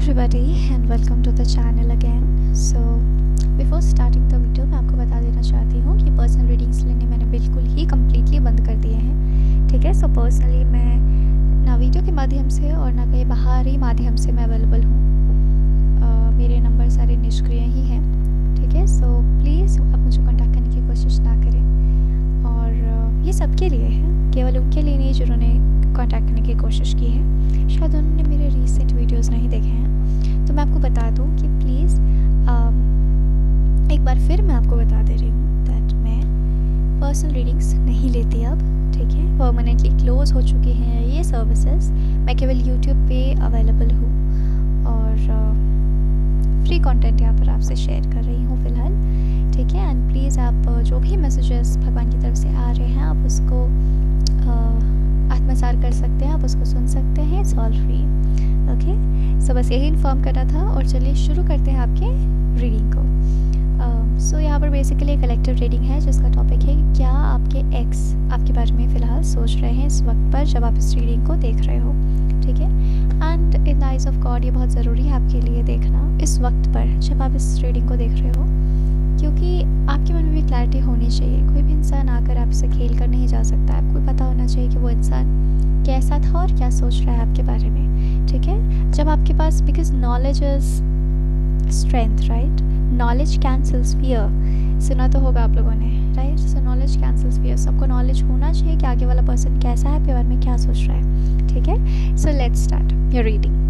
everybody and welcome to the channel again. So before starting the video मैं आपको बता देना चाहती हूँ कि पर्सनल रीडिंग्स लेने मैंने बिल्कुल ही कम्प्लीटली बंद कर दिए हैं। ठीक है, सो पर्सनली मैं ना वीडियो के माध्यम से और ना कहीं बाहरी माध्यम से मैं अवेलेबल हूँ। मेरे नंबर सारे निष्क्रिय ही हैं। ठीक है, सो प्लीज़ आप मुझे कॉन्टैक्ट करने की कोशिश ना करें। और ये सबके लिए है, केवल उनके लिए नहीं जिन्होंने कॉन्टैक्ट करने की कोशिश की है। शायद उन्होंने मेरे रीसेंट वीडियोस नहीं देखे हैं, तो मैं आपको बता दूं कि प्लीज़ एक बार फिर मैं आपको बता दे रही हूँ दैट मैं पर्सनल रीडिंग्स नहीं लेती अब। ठीक है, परमानेंटली क्लोज हो चुकी हैं ये सर्विसेज। मैं केवल यूट्यूब पे अवेलेबल हूँ और फ्री कंटेंट यहाँ पर आपसे शेयर कर रही हूँ फ़िलहाल। ठीक है, एंड प्लीज़ आप जो भी मैसेजेस भगवान की तरफ से आ रहे हैं आप उसको आत्मसार कर सकते हैं, आप उसको सुन सकते हैं। It's all free. ओके, सो बस यही इन्फॉर्म करना था और चलिए शुरू करते हैं आपके रीडिंग को। सो यहाँ पर बेसिकली एक कलेक्टिव रीडिंग है जिसका टॉपिक है कि क्या आपके एक्स आपके बारे में फ़िलहाल सोच रहे हैं इस वक्त पर जब आप इस रीडिंग को देख रहे हो। ठीक है, and in the eyes of God ये बहुत ज़रूरी है आपके लिए देखना इस वक्त पर जब आप इस रीडिंग को देख रहे हो, क्योंकि आपके मन में भी क्लैरिटी होनी चाहिए। कोई भी इंसान आकर आपसे खेल कर नहीं जा सकता। आपको पता होना चाहिए कि वो इंसान कैसा था और क्या सोच रहा है आपके बारे में। ठीक है, जब आपके पास, because knowledge is strength, right? Knowledge cancels fear. सुना तो होगा आप लोगों ने, right? So knowledge cancels fear. सबको नॉलेज होना चाहिए कि आगे वाला पर्सन कैसा है, आपके बारे में क्या सोच रहा है। ठीक है, so let's start your reading.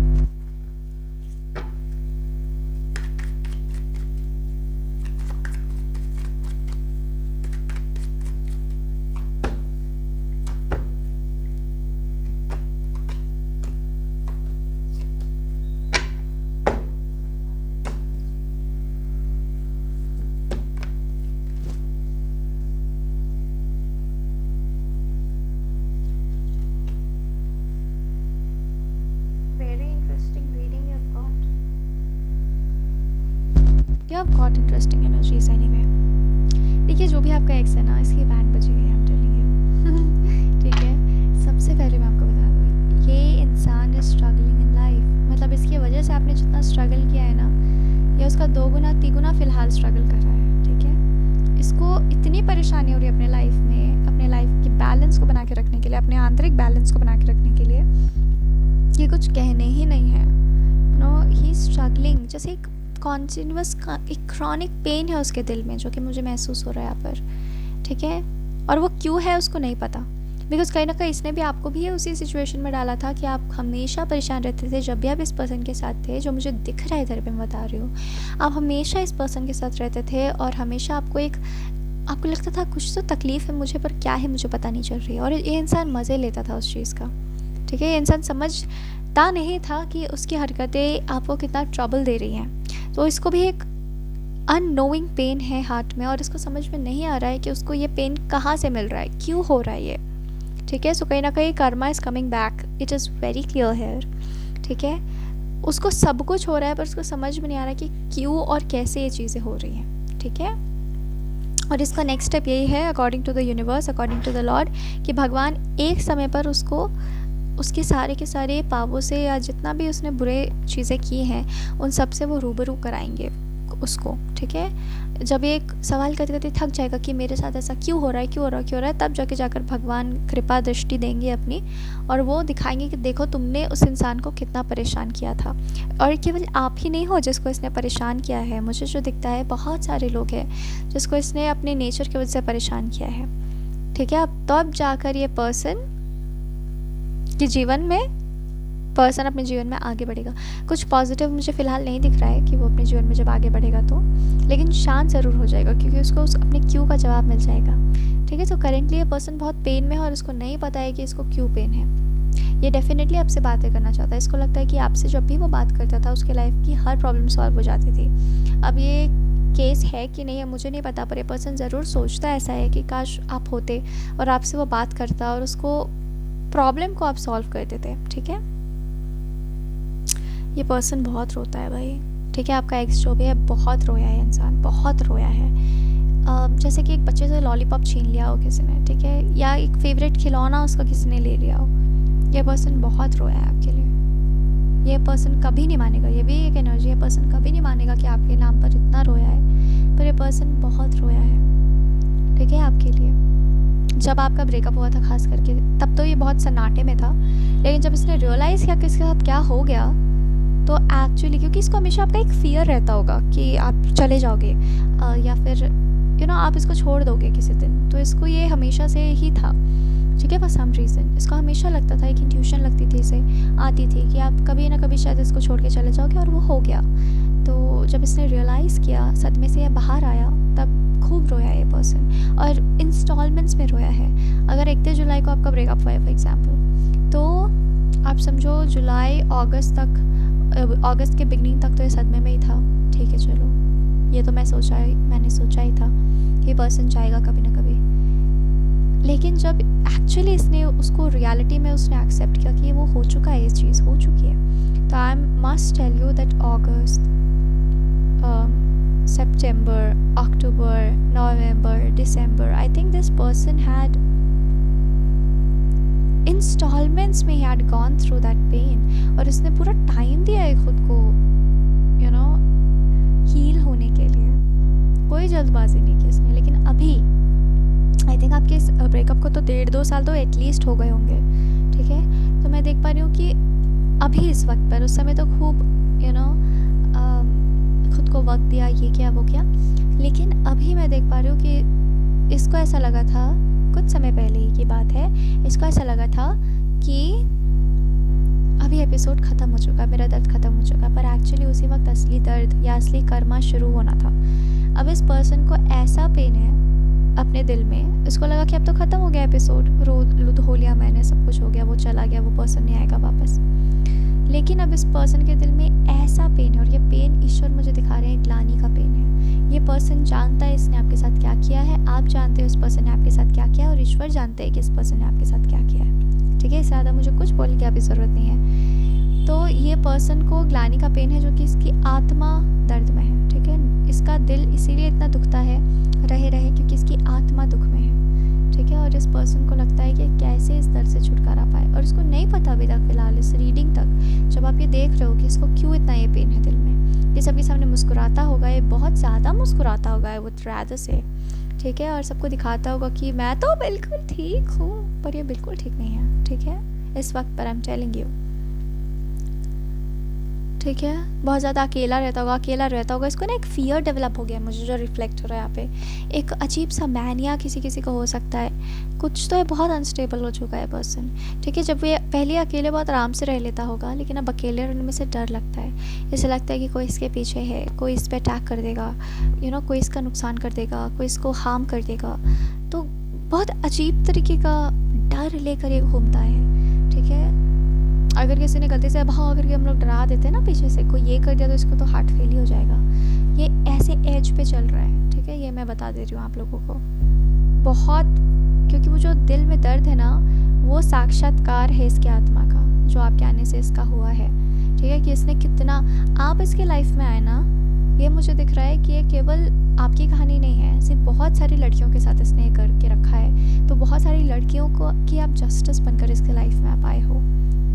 You have got interesting energies anyway. देखिए, जो भी आपका एक्स है ना, इसकी बैंड बजी हुई है, I'm telling you। ठीक है, सबसे पहले मैं आपको बता दूँ ये इंसान इज स्ट्रगलिंग इन लाइफ। मतलब इसकी वजह से आपने जितना स्ट्रगल किया है ना, ये उसका 2 गुना 3 गुना फ़िलहाल स्ट्रगल कर रहा है। ठीक है, इसको इतनी परेशानी हो रही है अपने लाइफ में, अपने लाइफ के बैलेंस को बना के रखने के लिए, अपने आंतरिक बैलेंस को बना के रखने के लिए, ये कुछ कहने ही नहीं है। नो, ही स्ट्रगलिंग, जैसे एक कॉन्टिन्यूस एक क्रॉनिक पेन है उसके दिल में जो कि मुझे महसूस हो रहा है यहाँ पर। ठीक है, और वो क्यों है उसको नहीं पता, बिकॉज कहीं ना कहीं इसने भी आपको भी उसी सिचुएशन में डाला था कि आप हमेशा परेशान रहते थे जब भी आप इस पर्सन के साथ थे। जो मुझे दिख रहा है इधर पे मैं बता रही हूँ, आप हमेशा इस पर्सन के साथ रहते थे और हमेशा आपको लगता था कुछ तो तकलीफ़ है मुझे, पर क्या है मुझे पता नहीं चल रही है। और ये इंसान मज़े लेता था उस चीज़ का। ठीक है, ये इंसान समझता नहीं था कि उसकी हरकतें आपको कितना ट्रबल दे रही हैं। तो इसको भी एक अननोइंग पेन है हार्ट में और इसको समझ में नहीं आ रहा है कि उसको ये पेन कहाँ से मिल रहा है, क्यों हो रहा है ये। ठीक है, सो कहीं ना कहीं karma is coming back, it is very clear here. ठीक है, उसको सब कुछ हो रहा है पर उसको समझ में नहीं आ रहा कि क्यों और कैसे ये चीज़ें हो रही हैं। ठीक है, और इसका नेक्स्ट स्टेप यही है, according to the universe, according to the lord, कि भगवान एक समय पर उसको उसके सारे के सारे पापों से या जितना भी उसने बुरे चीज़ें की हैं उन सब से वो रूबरू कराएंगे उसको। ठीक है, जब एक सवाल करते करते थक जाएगा कि मेरे साथ ऐसा क्यों हो रहा है, क्यों हो रहा है, क्यों हो रहा है, तब जाके जाकर भगवान कृपा दृष्टि देंगे अपनी और वो दिखाएंगे कि देखो तुमने उस इंसान को कितना परेशान किया था। और केवल आप ही नहीं हो जिसको इसने परेशान किया है, मुझे जो दिखता है बहुत सारे लोग हैं जिसको इसने अपने नेचर की वजह से परेशान किया है। ठीक है, अब तब जाकर ये पर्सन कि पर्सन अपने जीवन में आगे बढ़ेगा। कुछ पॉजिटिव मुझे फ़िलहाल नहीं दिख रहा है कि वो अपने जीवन में जब आगे बढ़ेगा तो, लेकिन शांत ज़रूर हो जाएगा क्योंकि उसको अपने क्यों का जवाब मिल जाएगा। ठीक है, तो करेंटली ये पर्सन बहुत पेन में है और उसको नहीं पता है कि इसको क्यों पेन है। ये डेफिनेटली आपसे बातें करना चाहता है। इसको लगता है कि आपसे जब भी वो बात करता था उसके लाइफ की हर प्रॉब्लम सॉल्व हो जाती थी। अब ये केस है कि नहीं है मुझे नहीं पता, पर ये पर्सन ज़रूर सोचता ऐसा है कि काश आप होते और आपसे वो बात करता और उसको प्रॉब्लम को आप सॉल्व कर देते। ठीक है, ये पर्सन बहुत रोता है भाई। ठीक है, आपका एक्स जो भी है बहुत रोया है, इंसान बहुत रोया है। जैसे कि एक बच्चे से लॉलीपॉप छीन लिया हो किसी ने, ठीक है, या एक फेवरेट खिलौना उसका किसी ने ले लिया हो। ये पर्सन बहुत रोया है आपके लिए। ये पर्सन कभी नहीं मानेगा, ये भी एक एनर्जी है, पर्सन कभी नहीं मानेगा कि आपके नाम पर इतना रोया है, पर ये पर्सन बहुत रोया है, ठीक है, आपके लिए। जब आपका ब्रेकअप हुआ था खास करके, तब तो ये बहुत सन्नाटे में था, लेकिन जब इसने रियलाइज़ किया कि इसके साथ क्या हो गया, तो एक्चुअली क्योंकि इसको हमेशा आपका एक फ़ियर रहता होगा कि आप चले जाओगे या फिर आप इसको छोड़ दोगे किसी दिन, तो इसको ये हमेशा से ही था, ठीक है, फॉर सम रीज़न इसको हमेशा लगता था, एक इंट्यूशन लगती थी इसे, आती थी कि आप कभी ना कभी शायद इसको छोड़ के चले जाओगे, और वो हो गया। तो जब इसने रियलाइज़ किया, सदमे से ये बाहर आया, तब खूब रोया ये पर्सन, और इंस्टॉलमेंट्स में रोया है। अगर 31 जुलाई को आपका ब्रेकअप हुआ है फॉर एग्जाम्पल, तो आप समझो जुलाई अगस्त के बिगनिंग तक तो ये सदमे में ही था, ठीक है, चलो ये तो मैंने सोचा ही था कि पर्सन जाएगा कभी ना कभी, लेकिन जब एक्चुअली इसने उसको रियलिटी में उसने एक्सेप्ट किया कि वो हो चुका है, ये चीज़ हो चुकी है, तो I must tell you that August, September, October, November, December, I think this person had installments में he had gone through that pain, और इसने पूरा टाइम दिया है खुद को हील होने के लिए, कोई जल्दबाजी नहीं की इसने। लेकिन अभी आई थिंक आपके इस ब्रेकअप को तो 1.5-2 साल तो एटलीस्ट हो गए होंगे, ठीक है, तो मैं देख पा रही हूँ कि अभी इस वक्त पर, उस समय तो खूब खुद को वक्त दिया, ये किया वो किया, लेकिन अभी मैं देख पा रही हूँ कि इसको ऐसा लगा था, कुछ समय पहले ही की बात है, इसको ऐसा लगा था कि अभी एपिसोड ख़त्म हो चुका है, मेरा दर्द ख़त्म हो चुका है, पर एक्चुअली उसी वक्त असली दर्द या असली कर्मा शुरू होना था। अब इस पर्सन को ऐसा पेन है अपने दिल में, इसको लगा कि अब तो ख़त्म हो गया एपिसोड, रो धो लिया मैंने, सब कुछ हो गया, वो चला गया, वो पर्सन नहीं आएगा वापस, लेकिन अब इस पर्सन के दिल में ऐसा पेन है, और ये पेन ईश्वर मुझे दिखा रहे हैं ग्लानि का पेन है। ये पर्सन जानता है इसने आपके साथ क्या किया है, आप जानते हो इस पर्सन ने आपके साथ क्या किया, और ईश्वर जानते हैं कि इस पर्सन ने आपके साथ क्या किया है, ठीक है, इससे ज़्यादा मुझे कुछ बोलने की अभी ज़रूरत नहीं है। तो ये पर्सन को ग्लानि का पेन है, जो कि इसकी आत्मा दर्द में है, ठीक है, इसका दिल इसीलिए इतना दुखता है रहे क्योंकि इसकी आत्मा दुख में है, ठीक है, और इस पर्सन को लगता है कि कैसे इस दर्द से छुटकारा पाए, और इसको नहीं पता अभी तक, फिलहाल इस रीडिंग तक जब आप ये देख रहे हो कि इसको क्यों इतना ये पेन है दिल में, ये सबके सामने मुस्कुराता होगा, ये बहुत ज़्यादा मुस्कुराता होगा, वो रादर से, ठीक है, और सबको दिखाता होगा कि मैं तो बिल्कुल ठीक हूँ, पर ये बिल्कुल ठीक नहीं है, ठीक है, इस वक्त पर आई एम टेलिंग यू, ठीक है, बहुत ज़्यादा अकेला रहता होगा, इसको ना एक फ़ियर डेवलप हो गया, मुझे जो रिफ्लेक्ट हो रहा है यहाँ पे, एक अजीब सा मैनिया किसी को हो सकता है, कुछ तो है, बहुत अनस्टेबल हो चुका है पर्सन, ठीक है, जब ये पहले अकेले बहुत आराम से रह लेता होगा, लेकिन अब अकेले रहने में से डर लगता है, ऐसा लगता है कि कोई इसके पीछे है, कोई इस पर अटैक कर देगा, कोई इसका नुकसान कर देगा, कोई इसको हार्म कर देगा, तो बहुत अजीब तरीके का डर लेकर ये घूमता है, ठीक है, अगर किसी ने गलती से भाव करके हम लोग डरा देते हैं ना पीछे से, कोई ये कर दिया तो इसको तो हार्ट फेल ही हो जाएगा, ये ऐसे एज पे चल रहा है, ठीक है, ये मैं बता दे रही हूँ आप लोगों को बहुत, क्योंकि वो जो दिल में दर्द है ना, वो साक्षात्कार है इसकी आत्मा का, जो आपके आने से इसका हुआ है, ठीक है, कि इसने कितना, आप इसके लाइफ में आए ना, ये मुझे दिख रहा है कि ये केवल आपकी कहानी नहीं है, सिर्फ बहुत सारी लड़कियों के साथ इसने करके रखा है, तो बहुत सारी लड़कियों को कि आप जस्टिस बनकर इसके लाइफ में आप आए हो,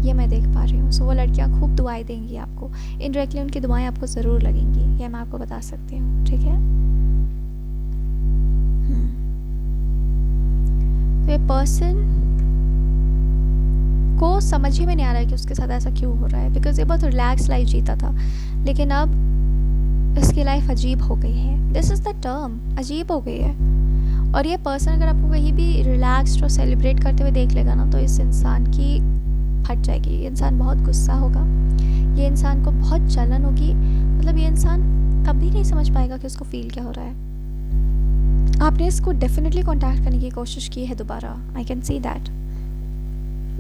ये मैं देख पा रही हूँ। सो वो लड़कियाँ खूब दुआएं देंगी आपको, इनडायरेक्टली उनकी दुआएं आपको ज़रूर लगेंगी, ये मैं आपको बता सकती हूँ, ठीक है। तो ये पर्सन को समझ ही में नहीं आ रहा है कि उसके साथ ऐसा क्यों हो रहा है, बिकॉज ये बहुत रिलैक्स लाइफ जीता था, लेकिन अब इसकी लाइफ अजीब हो गई है, दिस इज़ द टर्म, अजीब हो गई है। और ये पर्सन अगर आपको कहीं भी रिलैक्स्ड और सेलिब्रेट करते हुए देख लेगा ना, तो इस इंसान की फट जाएगी, ये इंसान बहुत गुस्सा होगा, ये इंसान को बहुत जलन होगी, मतलब ये इंसान कभी नहीं समझ पाएगा कि उसको फील क्या हो रहा है। आपने इसको डेफिनेटली कांटेक्ट करने की कोशिश की है दोबारा, आई कैन सी दैट,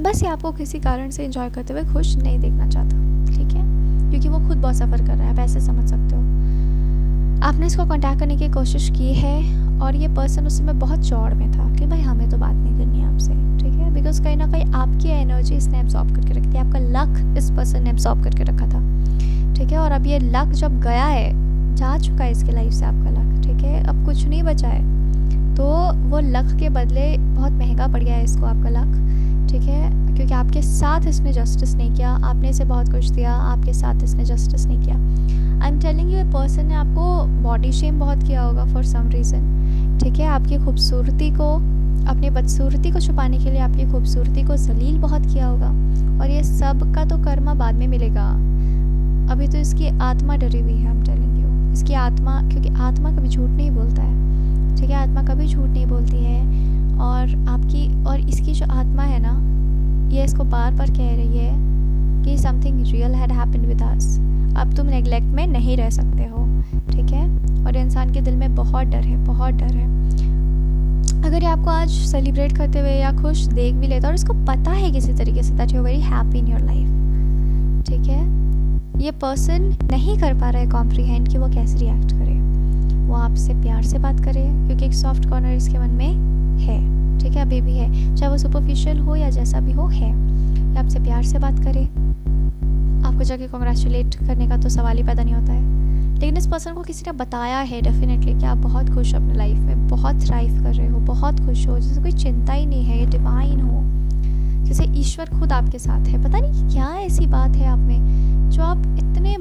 बस ये आपको किसी कारण से एंजॉय करते हुए खुश नहीं देखना चाहता, ठीक है, क्योंकि वो खुद बहुत सफ़र कर रहा है, आप ऐसे समझ सकते हो। आपने इसको कांटेक्ट करने की कोशिश की है, और ये पर्सन उस समय बहुत चौड़ में था कि भाई हमें तो बात नहीं करनी है आपसे, ठीक है, बिकॉज कहीं ना कहीं आपकी एनर्जी इसने एब्जॉर्ब करके रखी थी, आपका लक इस पर्सन ने एब्जॉर्ब करके रखा था, ठीक है, और अब ये लक जब गया है, जा चुका है इसके लाइफ से आपका लक, ठीक है, अब कुछ नहीं बचा है, तो वो लक के बदले बहुत महंगा पड़ गया है इसको आपका लक, ठीक है, क्योंकि आपके साथ इसने जस्टिस नहीं किया, आपने इसे बहुत कुछ दिया, आपके साथ इसने जस्टिस नहीं किया। I am telling you, a person ने आपको बॉडी शेम बहुत किया होगा फॉर सम रीज़न, ठीक है। आपकी खूबसूरती को, अपनी बदसूरती को छुपाने के लिए आपकी खूबसूरती को जलील बहुत किया होगा, और ये सब का तो कर्मा बाद में मिलेगा। अभी तो इसकी आत्मा डरी हुई है, आई एम टेलिंग यू। इसकी आत्मा, क्योंकि आत्मा कभी झूठ नहीं बोलता है, ठीक है। आत्मा कभी झूठ नहीं बोलती है, और आपकी और इसकी जो आत्मा है ना, ये इसको बार बार कह रही है कि something real had happened with us. अब तुम नेगलेक्ट में नहीं रह सकते हो, ठीक है। और इंसान के दिल में बहुत डर है, बहुत डर है। अगर ये आपको आज सेलिब्रेट करते हुए या खुश देख भी लेता, और इसको पता है किसी तरीके से that you are very happy in your life, ठीक है, ये पर्सन नहीं कर पा रहा है कॉम्प्रीहेंड कि वो कैसे रिएक्ट करे। वो आपसे प्यार से बात करे, क्योंकि एक सॉफ्ट कॉर्नर इसके मन में है, ठीक है, अभी भी है, चाहे वो सुपरफिशियल हो या जैसा भी हो, है। ये आपसे प्यार से बात करे, आपको जाके कॉन्ग्रेचुलेट करने का तो सवाल ही पैदा नहीं होता है। लेकिन इस पर्सन को किसी ने बताया है डेफिनेटली कि आप बहुत खुश हो अपने लाइफ में, बहुत थ्राइव कर रहे हो, बहुत खुश हो, जैसे कोई चिंता ही नहीं है, ये डिवाइन हो, जैसे ईश्वर खुद आपके साथ है। पता नहीं क्या ऐसी बात है आप में जो आप इतने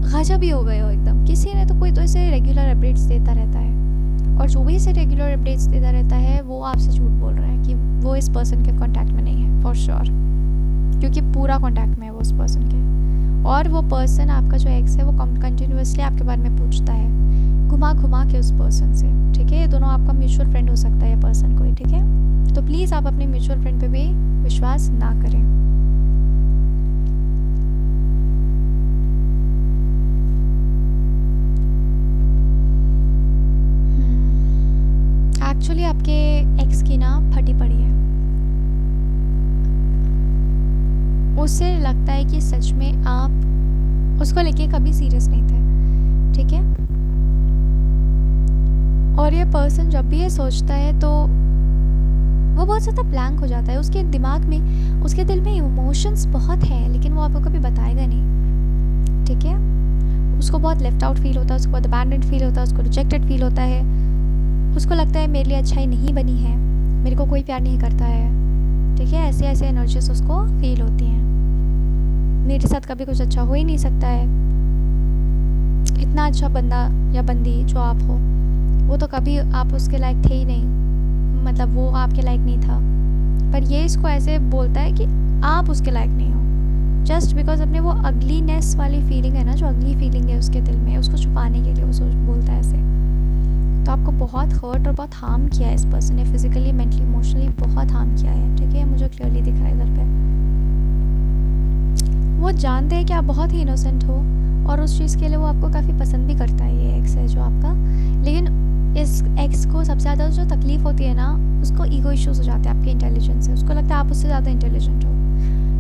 गजब ही हो गए हो एकदम। किसी ने तो कोई तो इसे रेगुलर अपडेट्स देता रहता है, और जो भी इसे रेगुलर अपडेट्स देता रहता है वो आपसे झूठ बोल रहा है कि वो इस पर्सन के कॉन्टैक्ट में नहीं है, फॉर श्योर, क्योंकि पूरा कॉन्टैक्ट में है वो उस पर्सन के। और वो पर्सन, आपका जो एक्स है, वो कंटिन्यूसली आपके बारे में पूछता है, घुमा घुमा के उस पर्सन से, ठीक है। ये दोनों आपका म्यूचुअल फ्रेंड हो सकता है, ये पर्सन कोई, ठीक है। तो प्लीज़ आप अपने म्यूचुअल फ्रेंड पे भी विश्वास ना करें। एक्चुअली आपके एक्स की ना फटी पड़ी है, उससे लगता है कि सच में आप उसको लेके कभी सीरियस नहीं थे, ठीक है। और ये पर्सन जब भी ये सोचता है तो वो बहुत ज़्यादा ब्लैंक हो जाता है। उसके दिमाग में, उसके दिल में इमोशंस बहुत है, लेकिन वो आपको कभी बताएगा नहीं, ठीक है। उसको बहुत लेफ्ट आउट फील होता है, उसको बहुत अबैंडन्ड फील होता है, उसको रिजेक्टेड फील होता है। उसको लगता है मेरे लिए अच्छाई नहीं बनी है, मेरे को कोई प्यार नहीं करता है, ठीक है। ऐसे ऐसे एनर्जीज उसको फील होती हैं। मेरे साथ कभी कुछ अच्छा हो ही नहीं सकता है, इतना अच्छा बंदा या बंदी जो आप हो, वो तो कभी आप उसके लायक थे ही नहीं, मतलब वो आपके लायक नहीं था। पर ये इसको ऐसे बोलता है कि आप उसके लायक नहीं हो, जस्ट बिकॉज अपने वो अगलीनेस वाली फीलिंग है ना, जो अगली फीलिंग है उसके दिल में, उसको छुपाने के लिए वो सोच बोलता है ऐसे। तो आपको बहुत हर्ट और बहुत हार्म किया है इस पर्सन ने, फिजिकली, मेंटली, इमोशनली बहुत हार्म किया है, ठीक है। मुझे क्लियरली दिख रहा है इधर पे। वो जानते हैं कि आप बहुत ही इनोसेंट हो, और उस चीज़ के लिए वो आपको काफ़ी पसंद भी करता है, ये एक्स है जो आपका। लेकिन इस एक्स को सबसे ज़्यादा जो तकलीफ़ होती है ना, उसको ईगो इश्यूज़ हो जाते हैं आपके इंटेलिजेंस से। उसको लगता है आप उससे ज़्यादा इंटेलिजेंट हो,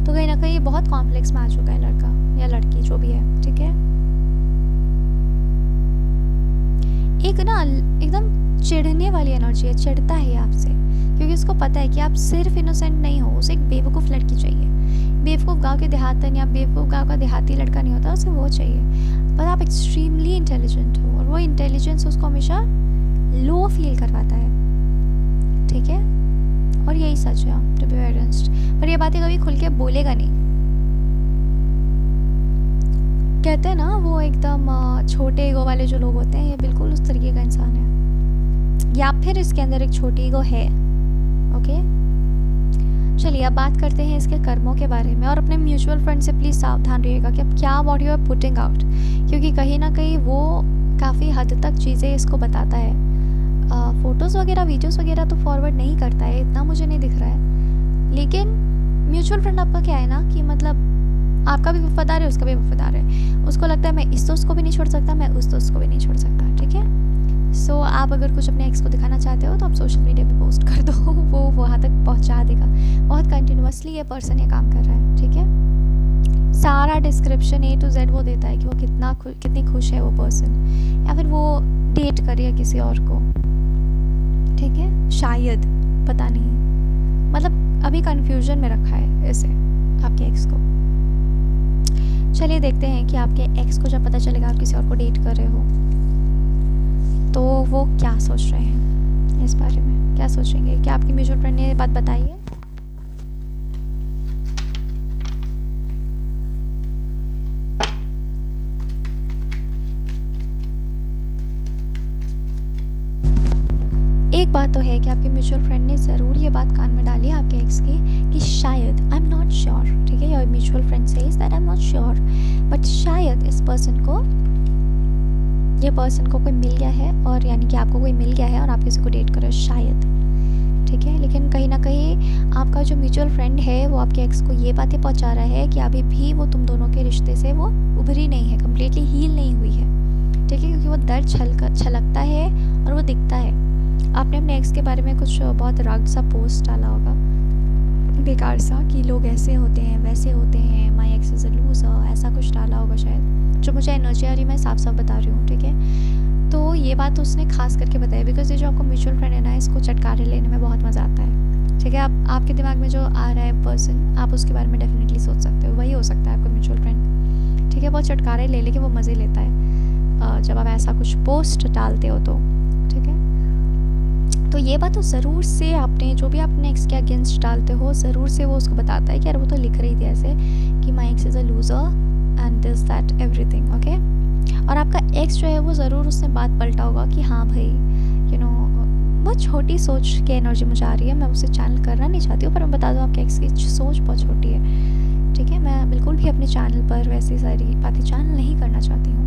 तो कहीं ना कहीं ये बहुत कॉम्प्लेक्स में आ चुका है लड़का या लड़की जो भी है, ठीक है। एक ना एकदम चिढ़ने वाली एनर्जी है, चिढ़ता है आपसे, क्योंकि उसको पता है कि आप सिर्फ इनोसेंट नहीं हो, उसे एक बेवकूफ़ लड़की चाहिए। बेवकूफ़ गांव के देहातन या बेवकूफ़ गांव का देहाती लड़का नहीं होता, उसे वो चाहिए। पर आप एक्सट्रीमली इंटेलिजेंट हो, और वो इंटेलिजेंस उसको हमेशा लो फील करवाता है, ठीक है। और यही सच है, टू बी वेरी ऑनेस्ट। पर ये बातें कभी खुल के बोलेगा नहीं। कहते हैं ना, वो एकदम छोटे ईगो वाले जो लोग होते हैं, ये बिल्कुल उस तरीके का इंसान है, या फिर इसके अंदर एक छोटी ईगो है, ओके। चलिए अब बात करते हैं इसके कर्मों के बारे में, और अपने म्यूचुअल फ्रेंड से प्लीज़ सावधान रहिएगा कि अब क्या what you are putting out, क्योंकि कहीं ना कहीं वो काफ़ी हद तक चीज़ें इसको बताता है। फ़ोटोज़ वगैरह, वीडियोज़ वगैरह तो फॉरवर्ड नहीं करता है, इतना मुझे नहीं दिख रहा है। लेकिन म्यूचुअल फ्रेंड आपका क्या है ना, कि मतलब आपका भी वफादार है, उसका भी वफादार है। उसको लगता है मैं इस दोस्त को भी नहीं छोड़ सकता, मैं उस दोस्त को भी नहीं छोड़ सकता, ठीक है। सो आप अगर कुछ अपने एक्स को दिखाना चाहते हो तो आप सोशल मीडिया पे पोस्ट कर दो, वो वहाँ तक पहुँचा देगा। बहुत कंटिन्यूसली ये पर्सन ये काम कर रहा है, ठीक है। सारा डिस्क्रिप्शन A to Z वो देता है कि वो कितनी खुश है वो पर्सन, या फिर वो डेट कर रही है किसी और को, ठीक है, शायद, पता नहीं। मतलब अभी कन्फ्यूजन में रखा है इसे, आपके एक्स को। चलिए देखते हैं कि आपके एक्स को जब पता चलेगा आप किसी और को डेट कर रहे हो तो वो क्या सोच रहे हैं इस बारे में, क्या सोचेंगे। क्या आपकी म्यूचुअल फ्रेंड ने ये बात बताई है? बात तो है कि आपके म्यूचुअल फ्रेंड ने ज़रूर ये बात कान में डाली है आपके एक्स की कि शायद, आई एम नॉट श्योर, ठीक है, your mutual friend says that I am not sure, but शायद इस पर्सन को, ये पर्सन को कोई मिल गया है, और यानी कि आपको कोई मिल गया है और आप किसी को डेट करो शायद, ठीक है। लेकिन कहीं ना कहीं आपका जो म्यूचुअल फ्रेंड है वो आपके एक्स को ये बातें पहुंचा रहा है कि अभी भी वो तुम दोनों के रिश्ते से वो उभरी नहीं है, कम्प्लीटली हील नहीं हुई है, ठीक है, क्योंकि वो दर्द छलकता है और वो दिखता है। आपने अपने एक्स के बारे में कुछ बहुत रग्ड सा पोस्ट डाला होगा, बेकार सा, कि लोग ऐसे होते हैं वैसे होते हैं, माई एक्स इज़ अ लूज़र, ऐसा कुछ डाला होगा शायद, जो मुझे एनर्जी आ रही मैं साफ साफ बता रही हूँ, ठीक है। तो ये बात उसने खास करके बताई बिकॉज ये जो आपको म्यूचुअल फ्रेंड है ना, इसको चटकारे लेने में बहुत मज़ा आता है, ठीक है। आपके दिमाग में जो आ रहा है पर्सन, आप उसके बारे में डेफिनेटली सोच सकते हो, वही हो सकता है आपका म्यूचुअल फ्रेंड, ठीक है। बहुत चटकारे ले लेके वो मज़े लेता है जब आप ऐसा कुछ पोस्ट डालते हो तो, ठीक है। तो ये बात तो ज़रूर से आपने, जो भी अपने एक्स के अगेंस्ट डालते हो, ज़रूर से वो उसको बताता है कि यार वो तो लिख रही थी ऐसे कि my ex is a loser and this that everything, okay. और आपका एक्स जो है वो ज़रूर उसने बात पलटा होगा कि हाँ भाई, यू नो, बहुत छोटी सोच की एनर्जी मुझे आ रही है, मैं उसे चैनल करना नहीं चाहती हूँ, पर मैं बता दूँ आपके एक्स की सोच बहुत छोटी है, ठीक है। मैं बिल्कुल भी अपने चैनल पर वैसी सारी बातें चैनल नहीं करना चाहती हूँ,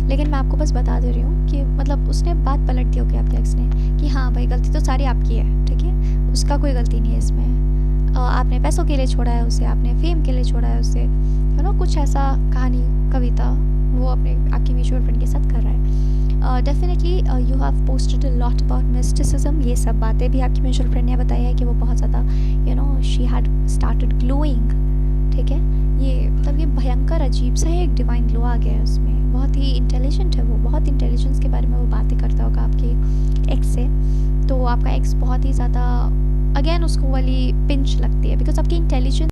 लेकिन मैं आपको बस बता दे रही हूँ कि मतलब उसने बात पलट दी होगी आपके एक्स ने कि हाँ भाई, गलती तो सारी आपकी है, ठीक है, उसका कोई गलती नहीं है इसमें, आपने पैसों के लिए छोड़ा है उसे, आपने फेम के लिए छोड़ा है उसे, यू नो, कुछ ऐसा कहानी कविता वो अपने आपके म्यूचुअल फ्रेंड के साथ कर रहा है। Definitely you have posted a lot about mysticism, ये सब बातें भी आपकी म्यूचुअल फ्रेंड ने बताई है कि वो बहुत ज़्यादा, you know, she had started glowing, ठीक है। ये मतलब ये भयंकर अजीब सा एक डिवाइन ग्लो आ गया है उसमें, बहुत ही इंटेलिजेंट है वो, बहुत इंटेलिजेंस के बारे में वो बातें करता होगा आपके एक्स से। तो आपका एक्स बहुत ही ज़्यादा, अगेन उसको वाली पिंच लगती है बिकॉज आपकी इंटेलिजेंस